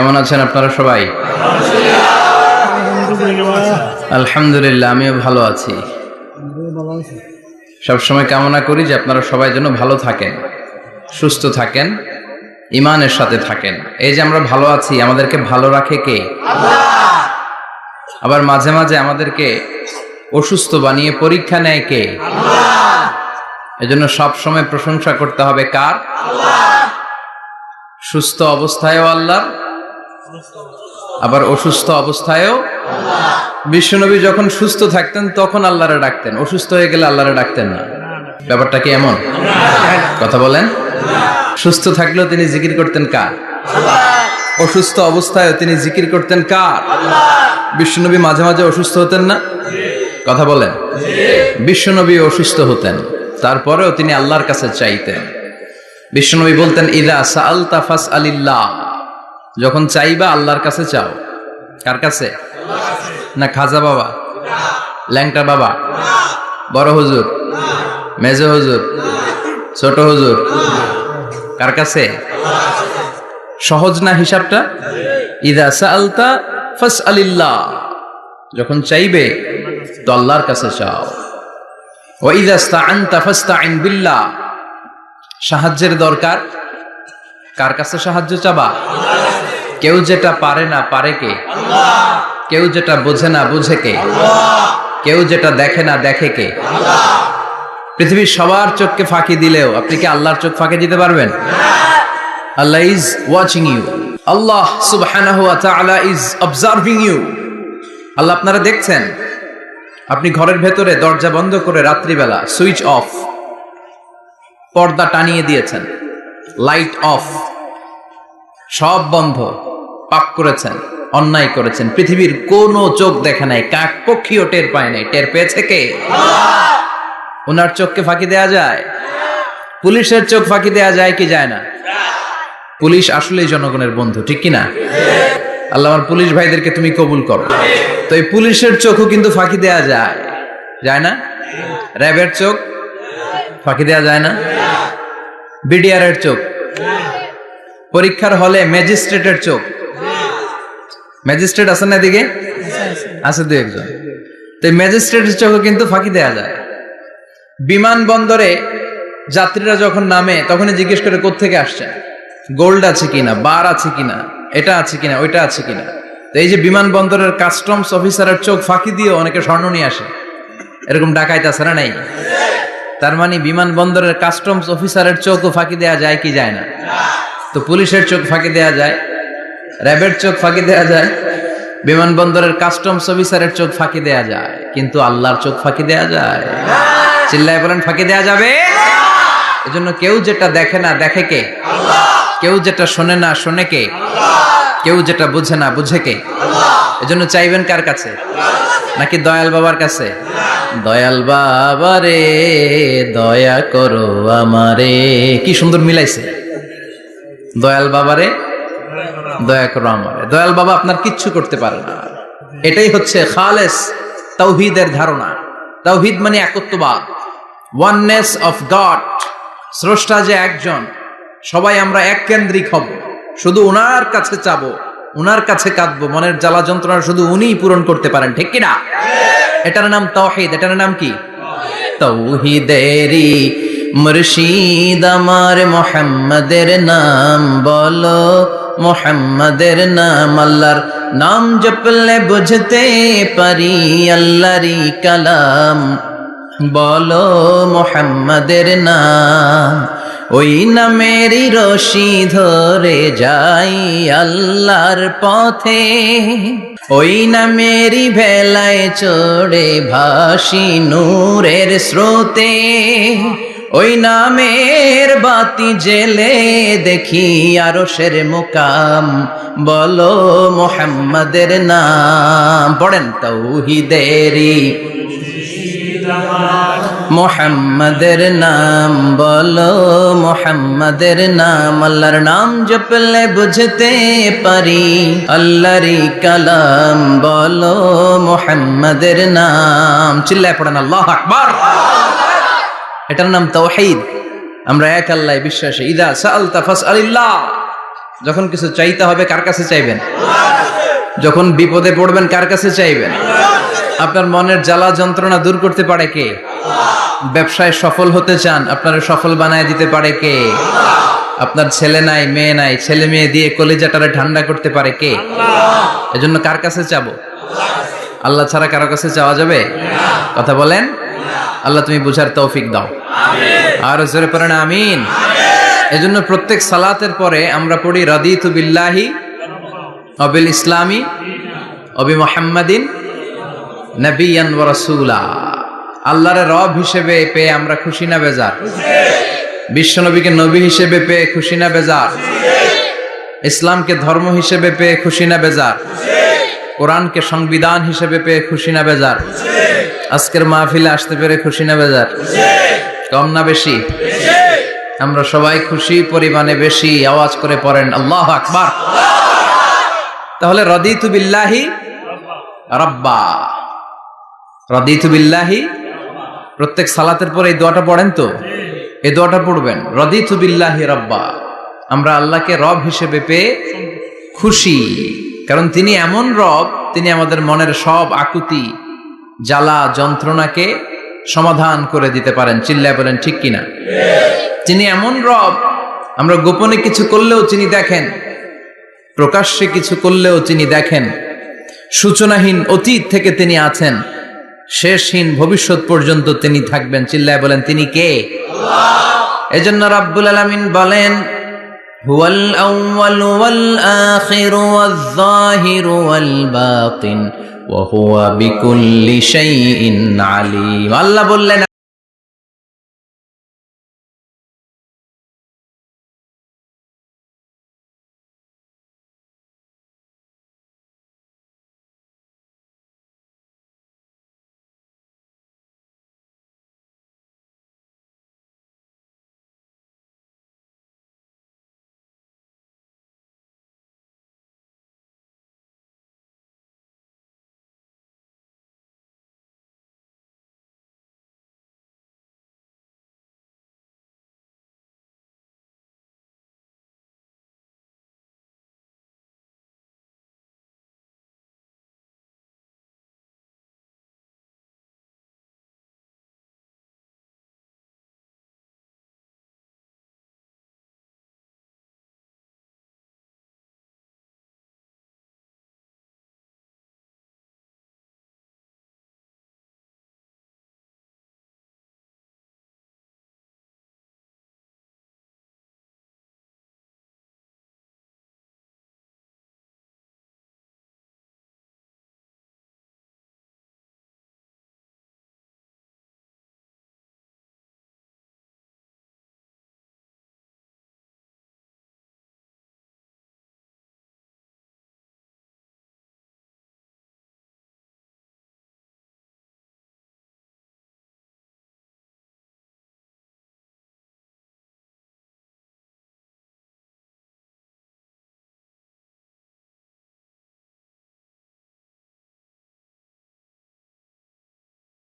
কেমন আছেন আপনারা সবাই? আলহামদুলিল্লাহ, আমিও ভালো আছি। সবসময় কামনা করি যে আপনারা সবাই যেন ভালো থাকেন, সুস্থ থাকেন, ঈমানের সাথে থাকেন। এই যে আমরা ভালো আছি, আমাদেরকে ভালো রাখে কে? আল্লাহ। আবার মাঝে মাঝে আমাদেরকে অসুস্থ বানিয়ে পরীক্ষা নেয় কে? আল্লাহ। এজন্য সব সময় প্রশংসা করতে হবে কার? আল্লাহ। সুস্থ অবস্থায়ও আল্লাহ, আবার অসুস্থ অবস্থায়ও আল্লাহ। বিশ্বনবী যখন সুস্থ থাকতেন তখন আল্লাহরে ডাকতেন, অসুস্থ হয়ে গেলে আল্লাহরে ডাকতেন না। ব্যাপারটা কি এমন? কথা বলেন। সুস্থ থাকলেও তিনি জিকির করতেন কার? আল্লাহ। অসুস্থ অবস্থায়ও তিনি জিকির করতেন কার? আল্লাহ। বিশ্বনবী মাঝে মাঝে অসুস্থ হতেন না? কথা বলেন। বিশ্বনবী অসুস্থ হতেন, তারপরেও তিনি আল্লাহর কাছে চাইতেন। বিশ্বনবী বলতেন, ইযা সাআলতা ফাসআলিল্লাহ, যখন চাইবা আল্লাহর কাছে চাও। কার কাছে? না খাজা বাবা, ল্যাংটা বাবা, বড় হুজুর, মেজ হুজুর, ছোট হুজুর? কার কাছে? সহজ না হিসাবটা? ইযা সাআলতা ফাসআলিল্লাহ, যখন চাইবে তো আল্লাহর কাছে চাও। ওয়া ইযা ইসতাআনতা ফাসতাইন বিল্লাহ, সাহায্যের দরকার কার কাছে সাহায্য চাবা? কেউ যেটা পারে না পারে কে? আল্লাহ। কেউ যেটা বোঝে না বুঝে কে? আল্লাহ। কেউ যেটা দেখে না দেখে কে? আল্লাহ। পৃথিবীর সবার চোখকে ফাঁকি দিলেও আপনি কি আল্লাহর চোখ ফাঁকি দিতে পারবেন? আল্লাহ ইজ ওয়াচিং ইউ, আল্লাহ সুবহানাহু ওয়া তাআলা ইজ অবজার্ভিং ইউ। আল্লাহ আপনারা দেখছেন। আপনি ঘরের ভেতরে দরজা বন্ধ করে রাত্রিবেলা সুইচ অফ, পর্দা টানিয়ে দিয়েছেন, লাইট অফ, সব বন্ধ, পাপ করেছেন, অন্যায় করেছেন, পৃথিবীর কোনো চোখ দেখে নাই, কাক পক্ষীও টের পায় নাই। টের পেয়েছে কে? আল্লাহ। ওনার চোখকে ফাঁকি দেয়া যায়? পুলিশের চোখ ফাঁকি দেয়া যায় কি যায় না? পুলিশ আসলেই জনগণের বন্ধু, ঠিক কি না? আল্লাহ আমার পুলিশ ভাইদেরকে তুমি কবুল করো। তো এই পুলিশের চোখও কিন্তু ফাঁকি দেয়া যায়, যায় না? র্যাবের চোখ ফাঁকি দেয়া যায় না? বিডিআরের চোখ, পরীক্ষার হলে ম্যাজিস্ট্রেটের চোখ, ম্যাজিস্ট্রেট আছেন না এদিকে? আছে দু একজন। তো ম্যাজিস্ট্রেটের চোখও কিন্তু ফাঁকি দেয়া যায়। বিমানবন্দরে যাত্রীরা যখন নামে তখনই জিজ্ঞেস করে কোত্থেকে আসছেন, গোল্ড আছে কিনা, বার আছে কিনা, এটা আছে কিনা, ওইটা আছে কিনা। তো এই যে বিমানবন্দরের কাস্টমস অফিসারের চোখ ফাঁকি দিয়ে অনেকে স্বর্ণ নিয়ে আসে, এরকম ডাকাইত আছে না নাই? তার মানে বিমানবন্দরের কাস্টমস অফিসারের চোখও ফাঁকি দেয়া যায় কি যায় না? তো পুলিশের চোখ ফাঁকি দেয়া যায়, র্যাবের চোখ ফাঁকি দেয়া যায়, বিমানবন্দরের কাস্টমস অফিসারের চোখ ফাঁকি দেয়া যায়, কিন্তু আল্লাহর চোখ ফাঁকি দেয়া যায়? চিল্লায় বলেন ফাঁকি দেয়া যাবে? এজন্য কেউ যেটা দেখে না দেখে কে? আল্লাহ। কেউ যেটা শোনে না শোনে কে? আল্লাহ। কেউ যেটা বুঝে না বুঝে কে? আল্লাহ। এজন্য চাইবেন কার কাছে? নাকি দয়াল বাবার কাছে? দয়াল বাবা রে দয়া করো আমারে। কি সুন্দর মিলাইছে, দয়াল বাবারে দয়া করো আমারে। দয়াল বাবা আপনার কিচ্ছু করতে পারে না। এটাই হচ্ছে খালেস তাওহীদের ধারণা। তাওহীদ মানে একত্ববাদ, ওয়াননেস অফ গড। স্রষ্টা যে একজন, সবাই আমরা এক কেন্দ্রিক হব, শুধু উনার কাছে চাবো, উনার কাছে কাঁদবো, মনের জ্বালা যন্ত্রণা শুধু উনিই পূরণ করতে পারেন, ঠিক কিনা? এটার নাম তাওহীদ। এটার নাম কি? তাওহীদেরই মুর্শিদ আমার মুহাম্মাদের নাম বলো, মুহাম্মাদের নাম। আল্লাহর নাম জপলে বুঝতে পারি আল্লাহরই কালাম, বলো মুহাম্মাদের নাম। ওই নামেরই রশি ধরে যাই আল্লাহর পথে, ওই নামেরই ভেলায় চড়ে ভাসি নূরের স্রোতে। ওই নামের বাতি জেলে দেখি আরশের মুকাম, বলো মুহাম্মাদের নাম। পড়েন তাওহীদেরই মুহাম্মাদের নাম বলো, মুহাম্মাদের নাম। আল্লাহর নাম জপলে বুঝতে পারি আল্লাহরই কালাম, বলো মুহাম্মাদের নাম। চিল্লায় পড়েন আল্লাহু আকবার। এটার নাম তাওহীদ। আমরা এক আল্লাহ বিশ্বাসী। ইদা সাআলতা ফাসআলিল্লাহ, যখন কিছু চাইতে হবে কার কাছে চাইবেন? যখন বিপদে পড়বেন কার কাছে চাইবেন? আপনার মনের জ্বালা যন্ত্রণা দূর করতে পারে কে? ব্যবসায় সফল হতে চান, আপনার সফল বানায় দিতে পারে কে? আপনার ছেলে নাই, মেয়ে নাই, ছেলে মেয়ে দিয়ে কলিজাটারে ঠান্ডা করতে পারে কে? এজন্য কার কাছে চাবো? আল্লাহ ছাড়া কারো কাছে চাওয়া যাবে? কথা বলেন। আল্লাহ তুমি বুঝার তৌফিক দাও, আর জোরে পড়েন আমিন। এজন্য প্রত্যেক সালাতের পরে আমরা পড়ি রাদিতু বিল্লাহি ওয়া বিল ইসলামি ওয়া বি মুহাম্মাদিন নবিয়ান ওয়া রাসূলা। আল্লাহর রব হিসেবে পেয়ে আমরা খুশি না বেজার? বিশ্ব নবীকে নবী হিসেবে পেয়ে খুশি না বেজার? ইসলামকে ধর্ম হিসেবে পেয়ে খুশি না বেজার? কোরআনকে সংবিধান হিসেবে পেয়ে খুশি না বেজার? আজকের মাহফিলে আসতে পেরে খুশি না বেজার? কম না বেশি? আমরা সবাই খুশি পরিমাণে বেশি। আওয়াজ করে পড়েন আল্লাহু আকবার। তাহলে রাদিতু বিল্লাহি রাব্বা, রাদিতু বিল্লাহি। প্রত্যেক সালাতের পরে এই দোয়াটা পড়েন তো? এই দোয়াটা পড়বেন, রাদিতু বিল্লাহি রাব্বা। আমরা আল্লাহকে রব হিসেবে পেয়ে খুশি, কারণ তিনি এমন রব, তিনি আমাদের মনের সব আকুতি জ্বালা যন্ত্রণাকে সমাধান করে দিতে পারেন। চিল্লায় বলেন ঠিক কিনা? তিনি এমন রব, আমরা গোপনে কিছু করলেও তিনি দেখেন, প্রকাশ্যে কিছু করলেও তিনি দেখেন। সূচনাহীন অতীত থেকে তিনি আছেন, শেষহীন ভবিষ্যৎ পর্যন্ত তিনি থাকবেন। চিল্লায় বলেন তিনি কে? এজন্য রাব্বুল আলামিন বলেন হুয়াল আউয়ালু ওয়াল আখিরু ওয়াজ যাহিরু ওয়াল বাতিন ওয়া হুয়া বিকুল্লি শাইইন আলিম। আল্লাহ বললেন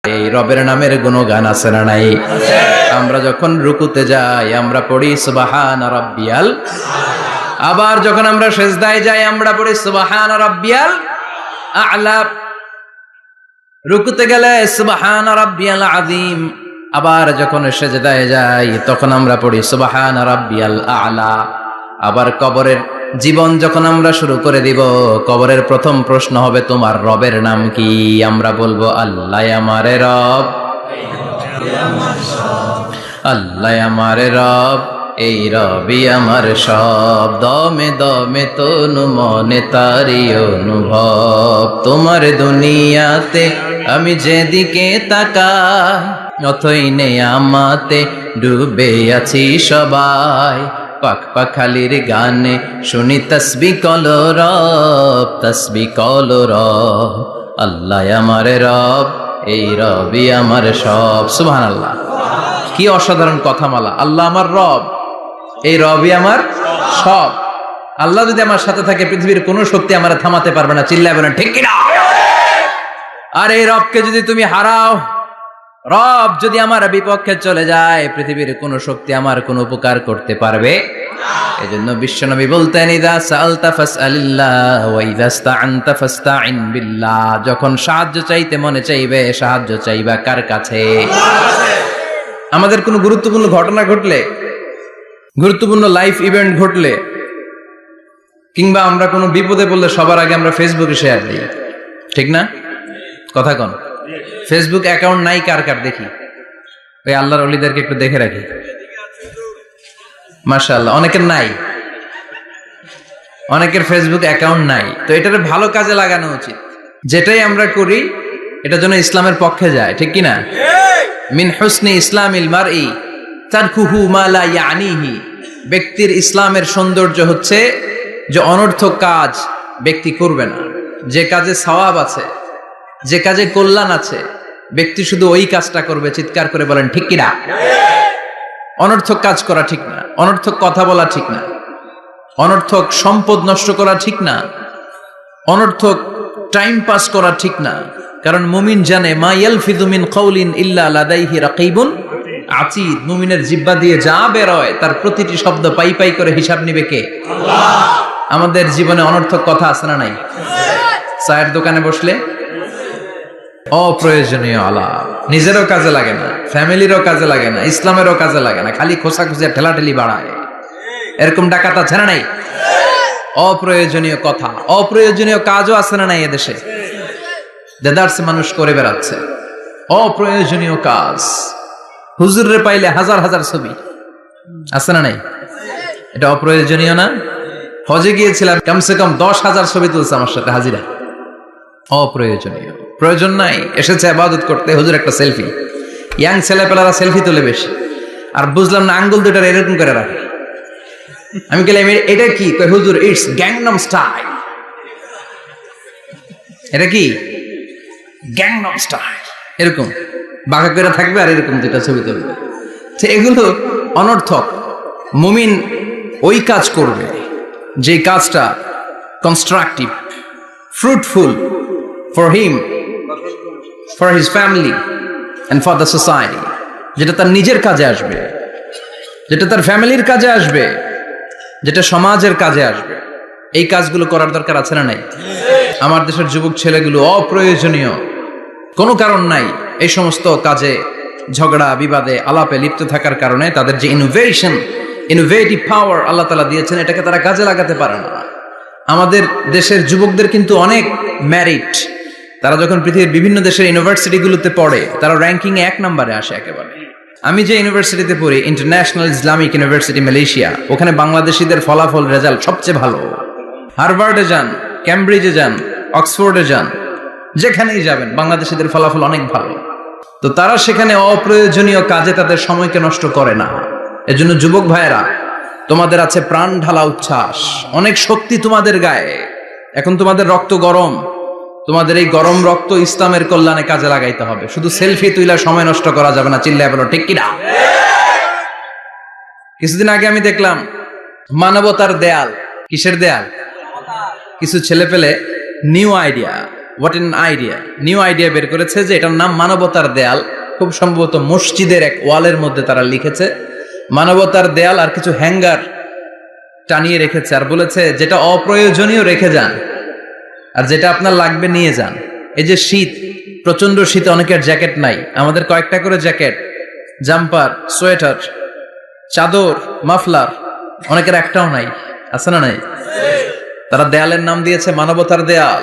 এই রবের নামের গুণগান আছে না নাই? আমরা যখন রুকুতে যাই আমরা পড়ি সুবহান রাব্বিয়াল, আবার যখন আমরা সিজদায় যাই আমরা পড়ি সুবহান রাব্বিয়াল আ'লা। রুকুতে গেলে সুবহান রাব্বিয়াল আযীম, আবার যখন সিজদায় যাই তখন আমরা পড়ি সুবহান রাব্বিয়াল আ'লা। আবার কবরের জীবন যখন আমরা শুরু করে দিব, কবরের প্রথম প্রশ্ন হবে তোমার রবের নাম কি? আমরা বলবো আল্লাহ আমারে রব, আল্লাহ আমারে রব, এই রবি আমার সব। দমে দমে তনু মনে তারি অনুভব, তোমার দুনিয়াতে আমি যেদিকে তাকাই অথই নেই আমাতে ডুবে আছি সবাই। পাক পাখালির গানে শুনি তসবি কলো রব, তসবি কলো রব, আল্লাহ আমারে রব, এই রবি আমার সব। সুবহানাল্লাহ, কি অসাধারণ কথামালা। আল্লাহ আমার রব, এই রবি আমার সব। আল্লাহ যদি আমার সাথে থাকে পৃথিবীর কোনো শক্তি আমার থামাতে পারবে না। চিল্লায় বলেন ঠিক কিনা? আর এই রবকে যদি তুমি হারাও, রব যদি আমার বিপক্ষে চলে যায়, পৃথিবীর কোনো শক্তি আমার কোনো উপকার করতে পারবে না। এজন্য বিশ্বনবী বলতেন, ইযা সাআলতা ফাসআলিল্লাহ ওয়া ইযা ইসতাআনতা ফাসতাইন বিল্লাহ। যখন সাহায্য চাইতে মনে চাইবে, সাহায্য চাইবা কার কাছে? আমাদের কোনো গুরুত্বপূর্ণ ঘটনা ঘটলে, গুরুত্বপূর্ণ লাইফ ইভেন্ট ঘটলে, কিংবা আমরা কোনো বিপদে পড়লে সবার আগে আমরা ফেসবুকে শেয়ার দিই, ঠিক না? কথা কন। ফেসবুক অ্যাকাউন্ট নাই কার কার দেখি? ওই আল্লাহর ওলিদেরকে একটু দেখে রাখি। মাশাআল্লাহ, অনেকের নাই, অনেকের ফেসবুক অ্যাকাউন্ট নাই। তো এটার ভালো কাজে লাগানো উচিত। যেটাই আমরা করি এটা যেন ইসলামের পক্ষে যায়, ঠিক কি না? মিন হুসনি ইসলামিল মারই তারকুহু মা লা ইয়ানিহি। ব্যক্তির ইসলামের সৌন্দর্য হচ্ছে যে অনর্থক কাজ ব্যক্তি করবে না। যে কাজে সওয়াব আছে, যে কাজে কল্যাণ আছে, ব্যক্তি শুধু ওই কাজটা করবে। চিৎকার করে বলেন ঠিক কি না? অনর্থক কাজ করা ঠিক না, অনর্থক কথা বলা ঠিক না, অনর্থক সম্পদ নষ্ট করা ঠিক না, অনর্থক টাইম পাস করা ঠিক না। কারণ মুমিন জানে, মা ইয়ালফিযু মিন কাউলিন ইল্লা লাদাইহি রাকীবুন আতীদ। মুমিনের জিহ্বা দিয়ে যা বের হয় তার প্রতিটি শব্দ পাই পাই করে হিসাব নিবে কে? আল্লাহ। আমাদের জীবনে অনর্থক কথা আছে না নাই? চায়ের দোকানে বসলে অপ্রয়োজনীয় আলাপ, নিজেরও কাজে লাগে না, ফ্যামিলিরও কাজে লাগে না, ইসলামেরও কাজে লাগে না, খালি খোঁচাখুঁচা ঠেলাঠেলি বাড়ায়। এরকম ডাকাত আছে না নাই? অপ্রয়োজনীয় কথা, অপ্রয়োজনীয় কাজও আছে না নাই এদেশে? দেদারসে মানুষ করে বেড়াচ্ছে অপ্রয়োজনীয় কাজ। হুজুররে পাইলে হাজার হাজার ছবি আছে না নাই? এটা অপ্রয়োজনীয় না? হজে গিয়েছিলাম, কমসে কম 10,000 ছবি তুলছে আমার সাথে হাজিরা। অপ্রয়োজনীয়, প্রয়োজন নাই। এসেছে ইবাদত করতে, হুজুর একটা সেলফি। ইয়াং ছেলেপেলারা সেলফি তোলে বেশি। আর বুঝলাম না, আঙ্গুল দুইটা এরকম করে রাখে। আমি বললাম এটা কি? কই হুজুর, ইটস গ্যাংনাম স্টাইল। এটা কি? Gangnam style. এরকম বাঁকা করে থাকবে আর এরকম দুইটা ছবি তুলবে। তো এগুলো অনর্থক। মুমিন ওই কাজ করবে যে কাজটা constructive, fruitful for him, for his family and for the society। যেটা তার নিজের কাজে আসবে, যেটা তার ফ্যামিলির কাজে আসবে, যেটা সমাজের কাজে আসবে। এই কাজগুলো করার দরকার আছে না নাই? আমার দেশের যুবক ছেলেগুলো অপ্রয়োজনীয়, কোনো কারণ নাই এই সমস্ত কাজে ঝগড়া বিবাদে আলাপে লিপ্ত থাকার কারণে তাদের যে ইনোভেটিভ পাওয়ার আল্লাহ তাআলা দিয়েছেন, এটাকে তারা কাজে লাগাতে পারে না। আমাদের দেশের যুবকদের কিন্তু অনেক ম্যারিট। তারা যখন পৃথিবীর বিভিন্ন দেশের ইউনিভার্সিটিগুলোতে পড়ে, তারা র্যাঙ্কিং এ 1 নম্বরে আসে একেবারে। আমি যে ইউনিভার্সিটিতে পড়ি, ইন্টারন্যাশনাল ইসলামিক ইউনিভার্সিটি মালয়েশিয়া, ওখানে বাংলাদেশিদের ফলাফল রেজাল্ট সবচেয়ে ভালো। হার্ভার্ডে যান, ক্যামব্রিজে যান, অক্সফোর্ডে যান, যেখানেই যাবেন বাংলাদেশিদের ফলাফল অনেক ভালো। তো তারা সেখানে অপ্রয়োজনীয় কাজে তাদের সময়কে নষ্ট করে না। এজন্য যুবক ভাইয়েরা, তোমাদের আছে প্রাণ ঢালা উচ্ছ্বাস, অনেক শক্তি তোমাদের গায়ে। এখন তোমাদের রক্ত গরম, তোমাদের এই গরম রক্ত ইসলামের কল্যাণে কাজে লাগাইতে হবে। শুধু সেলফি তুইলা সময় নষ্ট করা যাবে না। চিল্লায় বলো ঠিক কিনা? কিছুদিন আগে আমি দেখলাম মানবতার দেয়াল। কিসের দেয়াল? কিছু ছেলে পেলে নিউ আইডিয়া বের করেছে যে এটার নাম মানবতার দেয়াল। খুব সম্ভবত মসজিদের এক ওয়ালের মধ্যে তারা লিখেছে মানবতার দেয়াল, আর কিছু হ্যাঙ্গার টানিয়ে রেখেছে, আর বলেছে যেটা অপ্রয়োজনীয় রেখে যান, আর যেটা আপনার লাগবে নিয়ে যান। এই যে শীত, প্রচন্ড শীতে অনেকের জ্যাকেট নাই, আমাদের কয়েকটা করে জ্যাকেট, জাম্পার, সোয়েটার, চাদর, মাফলার, অনেকের একটাও নাই। আছে না নাই? তারা দেয়ালের নাম দিয়েছে মানবতার দেয়াল।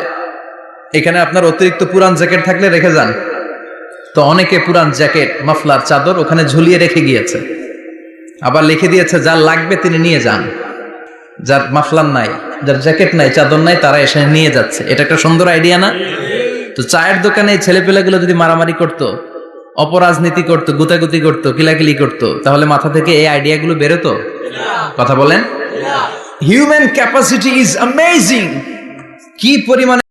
এখানে আপনার অতিরিক্ত পুরান জ্যাকেট থাকলে রেখে যান। তো অনেকে পুরান জ্যাকেট, মাফলার, চাদর ওখানে ঝুলিয়ে রেখে গিয়েছে। আবার লিখে দিয়েছে যার লাগবে তিনি নিয়ে যান। যার মাফলার নাই, যার জ্যাকেট নাই, চাদর নাই, তারা এসে নিয়ে যাচ্ছে। এটা একটা সুন্দর আইডিয়া না? তো চায়ের দোকানে ছেলেপেলেগুলো যদি মারামারি করতো, অপরাজনীতি করতো, গুতাগুতি করতো, কিলাকিলি করতো, তাহলে মাথা থেকে এই আইডিয়াগুলো বেরোতো? কথা বলেন। Human capacity is amazing. কি পরিমাণে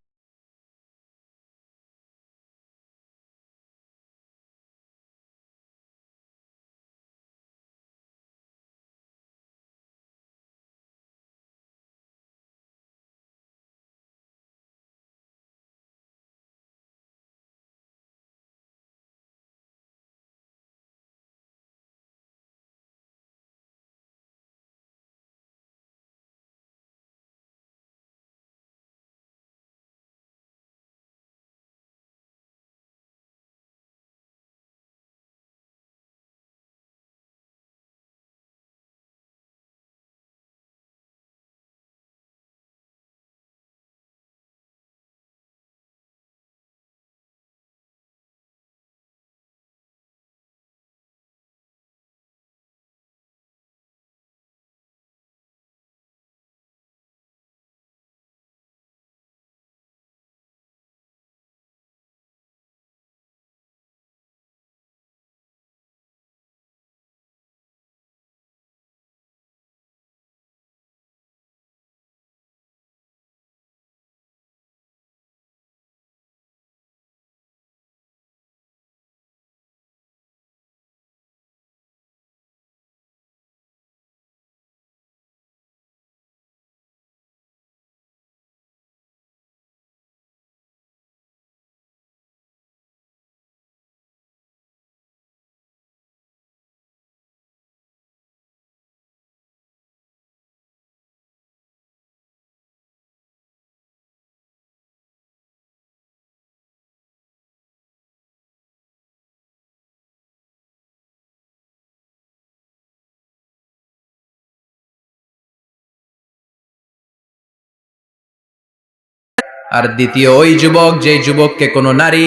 আর দ্বিতীয় ওই যুবক যে যুবককে কোনো নারী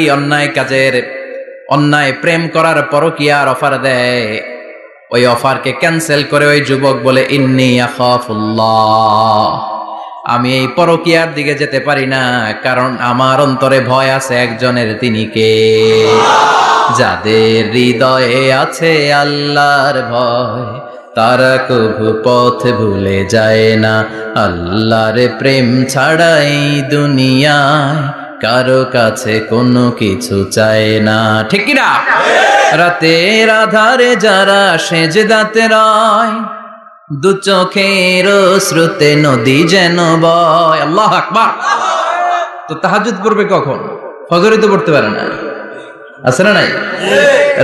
অন্যায় প্রেম করার পরকীয়ার অফার দেয়, ওই অফারকে ক্যান্সেল করে ওই যুবক বলে ইন্নী আখাফুল্লাহ, আমি এই পরকীয়ার দিকে যেতে পারি না, কারণ আমার অন্তরে ভয় আছে একজনের, তিনি কে? যাদের হৃদয়ে আছে আল্লাহর ভয়, তারা কভু পথ ভুলে যায় না। আল্লাহর প্রেম ছাড়া এই দুনিয়ায় কারো কাছে কোনো কিছু চায় না, ঠিক কি না? রাতের আধারে যারা সেজদাতে রয়, দু চোখের শ্রুতে নদী যেন বয়। আল্লাহু আকবার। তো তাহাজ্জুদ পড়বে কখন? ফজরে তো পড়তে পারে না, আছে না নাই?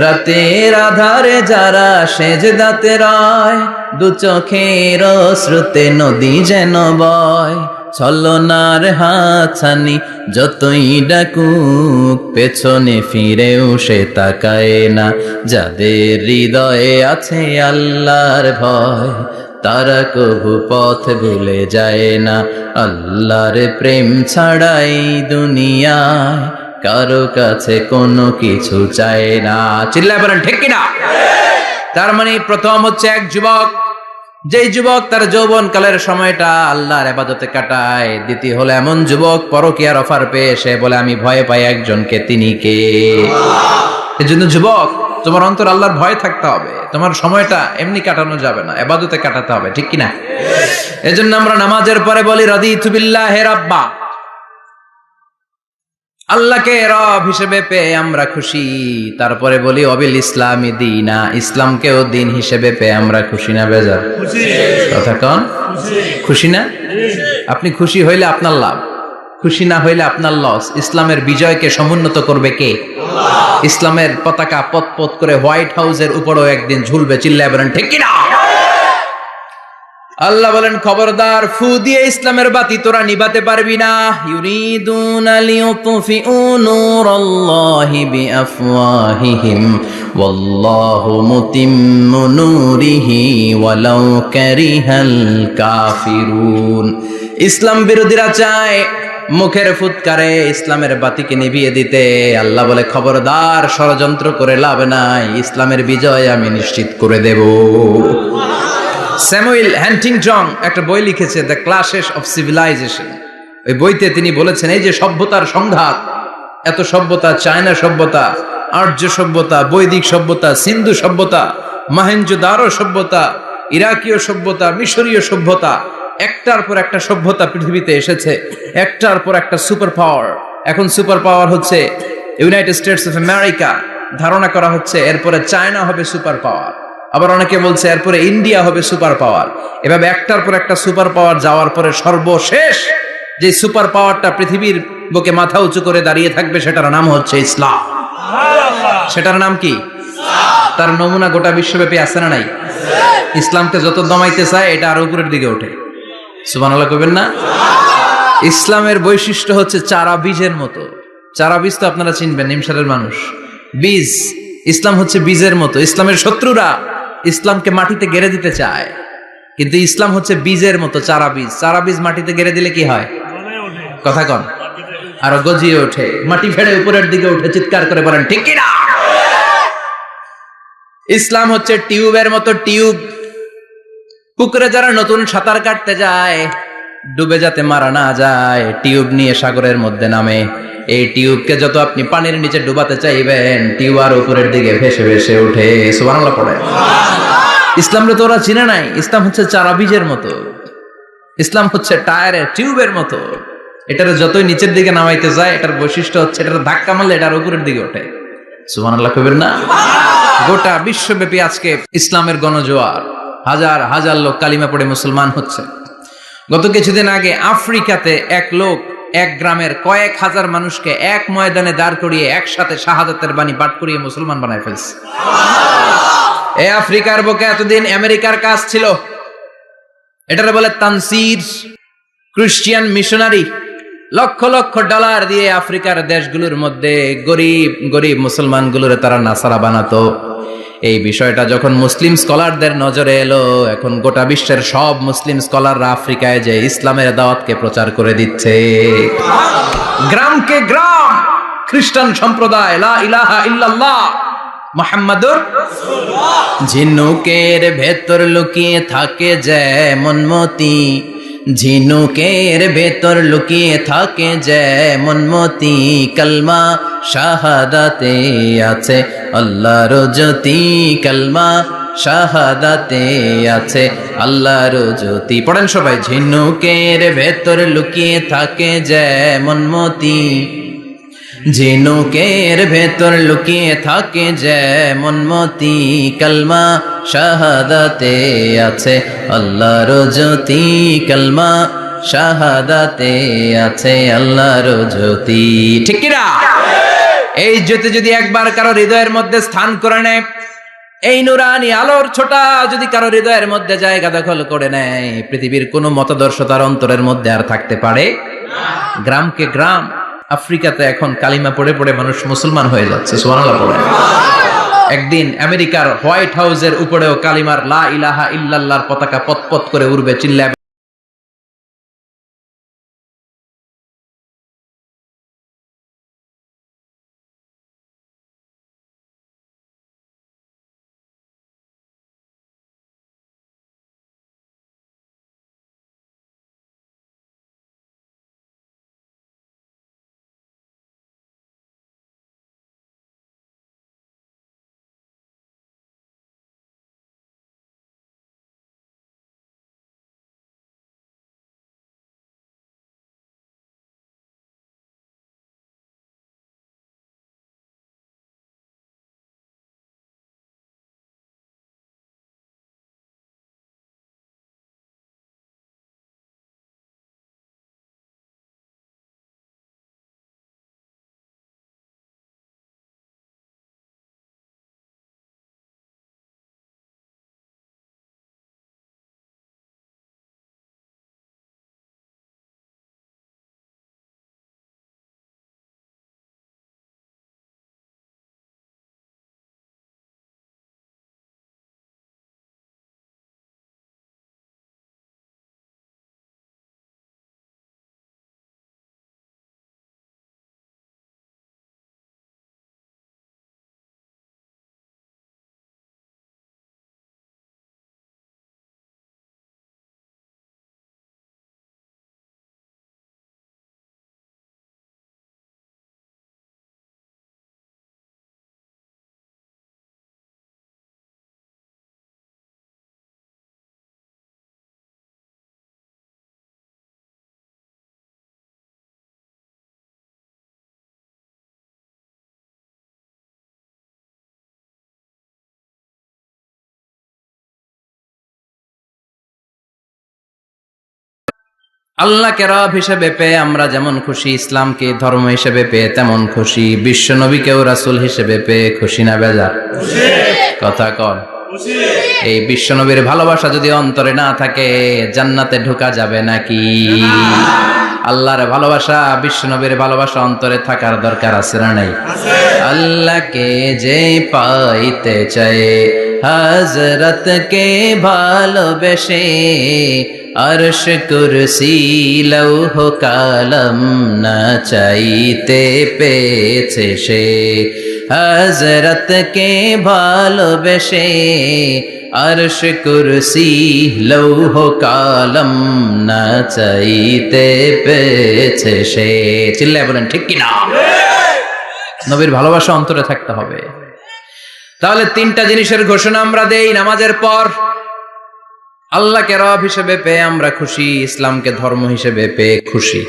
রাতের আধারে যারা সেজদাতে রয়, দু চোখের শ্রুতে নদী যেন বয়। ছলনার হাতছানি যতই ডাকুক, পেছনে ফিরেও সে তাকায় না। যাদের হৃদয়ে আছে আল্লাহর ভয়, তারা কভু পথ ভুলে যায় না। আল্লাহর প্রেম ছাড়াই দুনিয়ায় কারো কাছে কোনো কিছু চায় না। চিল্লায় বলেন ঠিক কিনা? তার মানে প্রথম হচ্ছে এক যুবক, যেই যুবক তার যৌবন কালের সময়টা আল্লাহর ইবাদতে কাটায়। দ্বিতীয় হলো এমন যুবক পরকীয়ার অফার পেয়ে সে বলে আমি ভয় পাই একজনকে, তিনি কে? এজন্য যুবক, তোমার অন্তর আল্লাহর ভয় থাকতে হবে। তোমার সময়টা এমনি কাটানো যাবে না, ইবাদতে কাটাতে হবে, ঠিক কিনা? এজন্য আমরা নামাজের পরে বলি রাদিতু বিল্লাহি রাব্বা, আল্লাহকে রব হিসেবে পেয়ে আমরা খুশি। তারপরে বলি অবিল ইসলামি দীনা, ইসলামকেও দিন হিসেবে পেয়ে আমরা খুশি না বেজার? কথা কন, খুশি না? আপনি খুশি হইলে আপনার লাভ, খুশি না হইলে আপনার লস। ইসলামের বিজয়কে সমুন্নত করবে কে? ইসলামের পতাকা পত পত করে হোয়াইট হাউসের উপরেও একদিন ঝুলবে। চিল্লায় বলেন ঠিক কিনা? আল্লাহ বলেন খবরদার, ফু দিয়ে ইসলামের বাতি তোরা নিভাতে পারবি না। ইউরিদুনা লিয়ুতফিউ নূরাল্লাহি বিআফওয়াহিহিম ওয়াল্লাহু মুতিম্মু নূরিহি ওয়ালাউ কারিহাল কাফিরুন। ইসলাম বিরোধীরা চায় মুখের ফুৎকারে ইসলামের বাতিকে নিভিয়ে দিতে। আল্লাহ বলে খবরদার, ষড়যন্ত্র করে লাভ নাই, ইসলামের বিজয় আমি নিশ্চিত করে দেব। স্যামুয়েল হ্যান্টিংটন একটা বই লিখেছে, দ্য ক্লাশেস অফ সিভিলাইজেশন। ওই বইতে তিনি বলেছেন এই যে সভ্যতার সংঘাত, এত সভ্যতা, চায়না সভ্যতা, আর্য সভ্যতা, বৈদিক সভ্যতা, সিন্ধু সভ্যতা, মহেঞ্জোদারো সভ্যতা, ইরাকীয় সভ্যতা, মিশরীয় সভ্যতা, একটার পর একটা সভ্যতা পৃথিবীতে এসেছে, একটার পর একটা সুপার পাওয়ার। এখন সুপার পাওয়ার হচ্ছে ইউনাইটেড স্টেটস অফ আমেরিকা, ধারণা করা হচ্ছে এরপরে চায়না হবে সুপার পাওয়ার, আবার অনেকে বলছে এরপরে ইন্ডিয়া হবে সুপার পাওয়ার। এভাবে একটার পর একটা সুপার পাওয়ার যাওয়ার পরে সর্বশেষ যে সুপার পাওয়ারটা পৃথিবীর বুকে মাথা উঁচু করে দাঁড়িয়ে থাকবে সেটার নাম হচ্ছে ইসলাম। সেটার নাম কি? তার নমুনা গোটা বিশ্বব্যাপী আছে না নাই? ইসলামকে যত দমাইতে চায় এটা আরো উপরের দিকে ওঠে। সুবহানাল্লাহ কইবেন না? ইসলামের বৈশিষ্ট্য হচ্ছে চারা বীজের মতো। চারা বীজ তো আপনারা চিনবেন, নিমসারের মানুষ। বীজ, ইসলাম হচ্ছে বীজের মতো। ইসলামের শত্রুরা ইসলামকে মাটিতে গেড়ে দিতে চায়, কিন্তু ইসলাম হচ্ছে বীজের মতো, চারা বীজ। চারা বীজ মাটিতে গেড়ে দিলে কি হয়? কথা কন, আরো গজিয়ে ওঠে, মাটি ফেড়ে উপরের দিকে উঠে চিৎকার করে বলেন ঠিক কি না? ইসলাম হচ্ছে টিউবের মতো। টিউব, পুকুরে যারা নতুন সাঁতার কাটতে যায়, ডুবে যাতে মারা না যায়, টিউব নিয়ে সাগরের মধ্যে নামে। এই টিউবকে যত আপনি পানির নিচে ডুবাতে চাইবেন, টিউব আর উপরের দিকে ভেসে ভেসে উঠে। সুবহানাল্লাহ পড়ে। ইসলামরে তো ওরা চিনে নাই। ইসলাম হচ্ছে চারা বীজের মতো, ইসলাম হচ্ছে টায়ারের টিউবের মতো। এটার যতই নিচের দিকে নামাইতে যায়, এটার বৈশিষ্ট্য হচ্ছে এটার ধাক্কা মারলে এটার উপরের দিকে ওঠে। সুবহানাল্লাহ কইবেন না? গোটা বিশ্বব্যাপী আজকে ইসলামের গণজোয়ার, হাজার হাজার লোক কালিমা পড়ে মুসলমান হচ্ছে। গত কিছুদিন আগে আফ্রিকাতে এক লোক এক গ্রামের কয়েক হাজার মানুষকে এক ময়দানে দাঁড় করিয়ে একসাথে শাহাদাতের বাণী পাঠ করিয়ে মুসলমান বানায় ফেলছে। এই আফ্রিকার বুকে এতদিন আমেরিকার কাজ ছিল, এটারে বলে Tansir, Christian missionary. Lakh lakh dollar দিয়ে আফ্রিকার দেশগুলোর মধ্যে গরিব গরিব মুসলমানগুলোরে তারা নাসারা বানাতো। এই বিষয়টা যখন মুসলিম স্কলারদের নজরে এলো, এখন গোটা বিশ্বের সব মুসলিম স্কলাররা আফ্রিকায় যে ইসলামের দাওয়াতকে প্রচার করে দিচ্ছে। গ্রামকে গ্রাম খ্রিস্টান সম্প্রদায় লা ইলাহা ইল্লাল্লাহ মুহাম্মাদুর রাসূলুল্লাহ। ঝিনুকের ভেতর লুকিয়ে থাকে যেমন মতি, ঝিনুকের ভেতর লুকিয়ে থাকে যেমন মতি, কালমা শাহাদাতে আছে আল্লাহর জ্যোতি, কালমা শাহাদাতে আছে আল্লাহর জ্যোতি। পড়েন সবাই। ঝিনুকের ভেতর লুকিয়ে থাকে যেমন মতি, ঝিনুকের ভেতর লুকিয়ে থাকে যেমন মতি, কালমা শাহাদাতে আছে আল্লাহর জ্যোতি, কালমা শাহাদাতে আছে আল্লাহর জ্যোতি। ঠিক কি না? এই জ্যোতি যদি একবার কারো হৃদয়ের মধ্যে স্থান করে নেয়, এই নুরানি আলোর ছোটা যদি কারো হৃদয়ের মধ্যে জায়গা দখল করে নেয়, পৃথিবীর কোনো মতাদর্শ তার অন্তরের মধ্যে আর থাকতে পারে না। গ্রামকে গ্রাম আফ্রিকাতে এখন কালিমা পড়ে পড়ে মানুষ মুসলমান হয়ে যাচ্ছে। সুবহানাল্লাহ পড়ে। একদিন আমেরিকার হোয়াইট হাউসের উপরেও কালিমার লা ইলাহা ইল্লাল্লাহর পতাকা পতপত করে উড়বে, চিল্লাবে। আল্লাহকে রব হিসেবে পেয়ে আমরা যেমন খুশি, ইসলামকে ধর্ম হিসেবে পেয়ে তেমন খুশি, বিশ্ব নবীকেও রাসূল হিসেবে পেয়ে খুশি না বেজার? কথা কন। এই বিশ্ব নবীর ভালোবাসা যদি অন্তরে না থাকে, জান্নাতে ঢোকা যাবে নাকি? আল্লাহর ভালোবাসা, বিশ্ব নবীর ভালোবাসা অন্তরে থাকার দরকার আছে না নাই? আল্লাহকে যে পাইতে চায়, হযরত কে ভালোবেসে, আরশ কুরসি লৌহ কালম না চাইতে পেয়েছে সে, হযরত কে ভালোবেসে, আরশ কুরসি লৌহ কালম না চাইতে পেয়েছে সে। চিল্লায় বলেন ঠিক কিনা? নবীর ভালোবাসা অন্তরে থাকতে হবে। তাহলে তিনটা জিনিসের ঘোষণা আমরা দেই নামাজের পর। আল্লাহকে রব হিসেবে পেয়ে আমরা খুশি, ইসলামকে ধর্ম হিসেবে পেয়ে খুশি,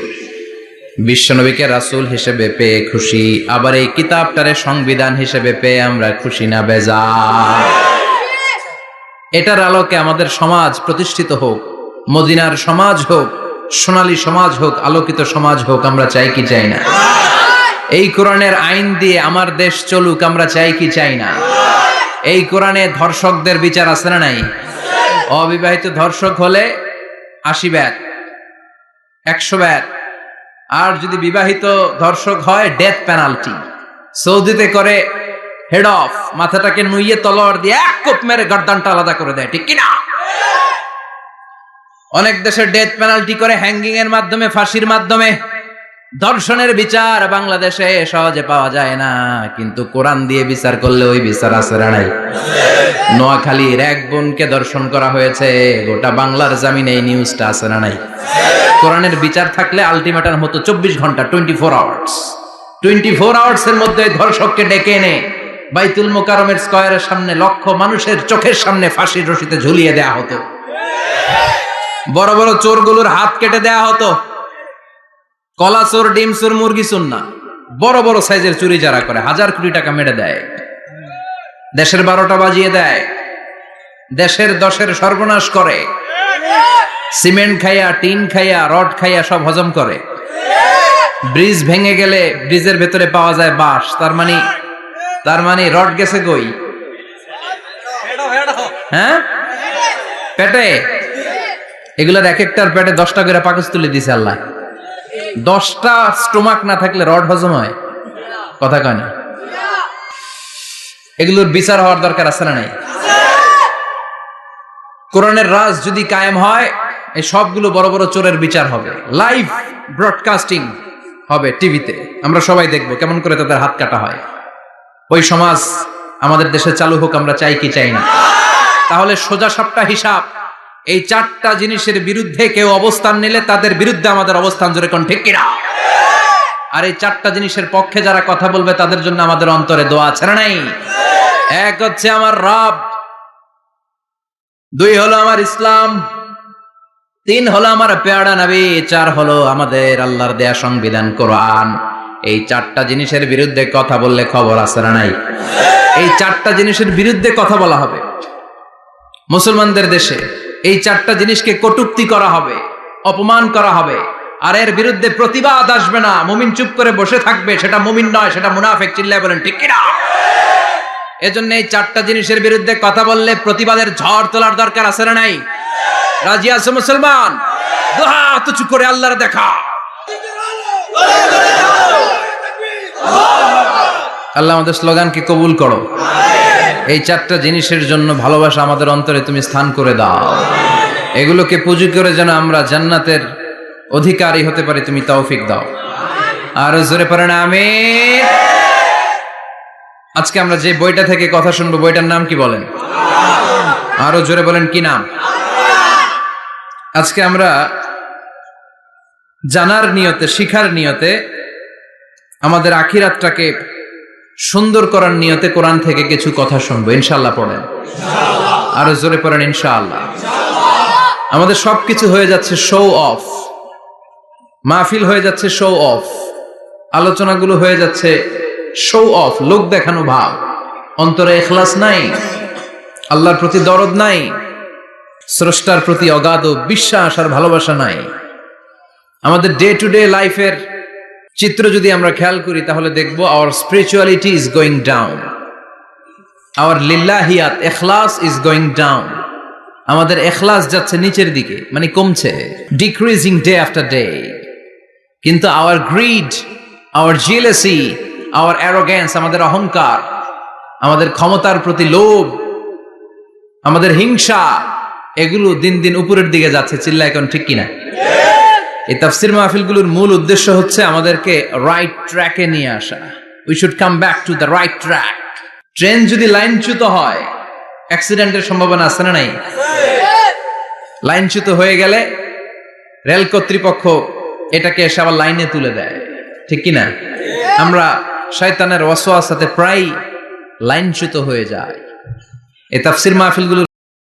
বিশ্বনবীকে রাসূল হিসেবে পেয়ে খুশি, আবার এই কিতাবটারে সংবিধান হিসেবে পেয়ে আমরা খুশি না বেজার? এটার আলোকে আমাদের সমাজ প্রতিষ্ঠিত হোক, মদিনার সমাজ হোক, সোনালী সমাজ হোক, আলোকিত সমাজ হোক, আমরা চাই কি চাই না? এই কোরআনের আইন দিয়ে আমার দেশ চলুক, আমরা চাই কি চাই না? এই কোরআনে ধর্ষকদের বিচার আছে না নাই? অবিবাহিত ধর্ষক হলে 80 ব্যাট, 100 ব্যাট, আর যদি বিবাহিত ধর্ষক হয় ডেথ পেনাল্টি। সৌদিতে করে হেড অফ, মাথাটাকে নুইয়ে তলোয়ার দিয়ে এক কোপ মেরে গর্দানটা আলাদা করে দেয়, ঠিক কিনা? অনেক দেশে ডেথ পেনাল্টি করে, হ্যাঙ্গিং এর মাধ্যমে, ফাঁসির মাধ্যমে। ধর্ষণের বিচার বাংলাদেশে সহজে পাওয়া যায় না, কিন্তু কোরআন দিয়ে বিচার করলে ওই বিচার আছে না নাই? নোয়াখালীর এক বোনকে ধর্ষণ করা হয়েছে, গোটা বাংলার জামিনে এই নিউজটা আছে না নাই? কোরআনের বিচার থাকলে আলটিমেটাম হতো 24 ঘন্টা, 24 আওয়ার্স। 24 আওয়ার্স এর মধ্যে ধর্ষককে ডেকে এনে বাইতুল মোকাররমের স্কয়ারের সামনে লক্ষ মানুষের চোখের সামনে ফাঁসির রশিতে ঝুলিয়ে দেয়া হতো। বড় বড় চোরগুলোর হাত কেটে দেয়া হতো। কলা চোর, ডিম চোর, মুরগি চোর না, বড় বড় সাইজের চুরি যারা করে 1000 কোটি টাকা মেরে দেয়, দেশের 12টা বাজিয়ে দেয়, দেশের 10-এর সর্বনাশ করে, সিমেন্ট খাইয়া, টিন খাইয়া, রড খাইয়া সব হজম করে। ব্রিজ ভেঙে গেলে ব্রিজের ভেতরে পাওয়া যায় বাঁশ, তার মানে রড গেছে কই? হ্যাঁ, পেটে। এগুলার এক একটার পেটে 10টা করে পাকস তুলে দিছে আল্লাহ। 10টা স্টোমাক না থাকলে রড হজম হয়? কথা কয় না। এগুলোর বিচার হওয়ার দরকার আছে না নাই? কোরআনের রাজ যদি কায়েম হয়, এই সবগুলো বড় বড় চোরের বিচার হবে, লাইভ ব্রডকাস্টিং হবে টিভিতে, আমরা সবাই দেখবো কেমন করে তাদের হাত কাটা হয়। ওই সমাজ আমাদের দেশে চালু হোক, আমরা চাই কি চাই না? তাহলে সোজা সাপটা হিসাব, এই 4টা জিনিসের বিরুদ্ধে কেউ অবস্থান নিলে তাদের বিরুদ্ধে আমাদের অবস্থান, জোরে কোন ঠিক কিনা? আর এই 4টা জিনিসের পক্ষে যারা কথা বলবে তাদের জন্য আমাদের অন্তরে দোয়া আছে না নাই? এক হচ্ছে আমার রব, 2 হলো আমার ইসলাম, 3 হলো আমার পেয়ারা নবী, 4 হলো আমাদের আল্লাহর দেয়া সংবিধান কোরআন। এই 4টা জিনিসের বিরুদ্ধে কথা বললে খবর আছে না নাই? এই 4টা জিনিসের বিরুদ্ধে কথা বলা হবে। মুসলমানদের দেশে এই 4টা জিনিসকে কটূক্তি করা হবে, অপমান করা হবে, আর এর বিরুদ্ধে প্রতিবাদ আসবে না। মুমিন চুপ করে বসে থাকবে, সেটা মুমিন নয়, সেটা মুনাফিক। চিল্লায় বলেন ঠিক কিনা? এজন্য এই 4টা জিনিসের বিরুদ্ধে কথা বললে প্রতিবাদের ঝড় তোলার দরকার আছে না নাই? রাজি আছে মুসলমান? দুই হাত উঁচু করে আল্লাহর দেখা। আল্লাহ আমাদের স্লোগানকে কবুল করো। এই 4টা জিনিসের জন্য ভালোবাসা আমাদের অন্তরে তুমি স্থান করে দাও। এগুলোকে পুঁজি করে যেন আমরা জান্নাতের অধিকারী হতে পারি, তুমি তৌফিক দাও। আর জোরে পড়েন আমিন। আজকে আমরা যে বইটা থেকে কথা শুনবো, বইটার নাম কি বলেন? আরো জোরে বলেন, কি নাম? আজকে আমরা জানার নিয়তে, শিখার নিয়তে, আমাদের আখিরাতটাকে সুন্দর করার নিয়তে কোরআন থেকে কিছু কথা শুনবো, ইনশাআল্লাহ। পড়েন, আরো জোরে পড়েন, ইনশাআল্লাহ। আমাদের সবকিছু হয়ে যাচ্ছে শো অফ, মাহফিল হয়ে যাচ্ছে শো অফ, আলোচনাগুলো হয়ে যাচ্ছে শো অফ, লোক দেখানো ভাব। অন্তরে ইখলাস নাই, আল্লাহর প্রতি দরদ নাই, স্রষ্টার প্রতি অগাধ বিশ্বাস আর ভালোবাসা নাই। আমাদের ডে টু ডে লাইফের চিত্র যদি আমরা খেয়াল করি তাহলে দেখবো our spirituality is going down, our লিল্লাহিয়াত, ইখলাস ইজ গোয়িং ডাউন। আমাদের ইখলাস যাচ্ছে নিচের দিকে, মানে কমছে, ডিক্রিজিং ডে আফটার ডে। কিন্তু our greed, our jealousy, our arrogance, আমাদের অহংকার, আমাদের ক্ষমতার প্রতি লোভ, আমাদের হিংসা, এগুলো দিন দিন উপরের দিকে যাচ্ছে। চিল্লা এখন ঠিক কিনা? এই তাফসীর মাহফিলগুলোর মূল উদ্দেশ্য হচ্ছে আমাদেরকে রাইট ট্র্যাকে নিয়ে আসা। We should come back to the right track. Train যদি লাইনচ্যুত হয়, অ্যাক্সিডেন্টের সম্ভাবনা আছে না নাই? লাইনচ্যুত হয়ে গেলে রেল কর্তৃপক্ষ এটাকে এসে আবার লাইনে তুলে দেয়, ঠিক কিনা? আমরা শয়তানের ওয়াসওয়াসাতে প্রায় লাইনচ্যুত হয়ে যাই। এই তাফসীর মাহফিলগুলো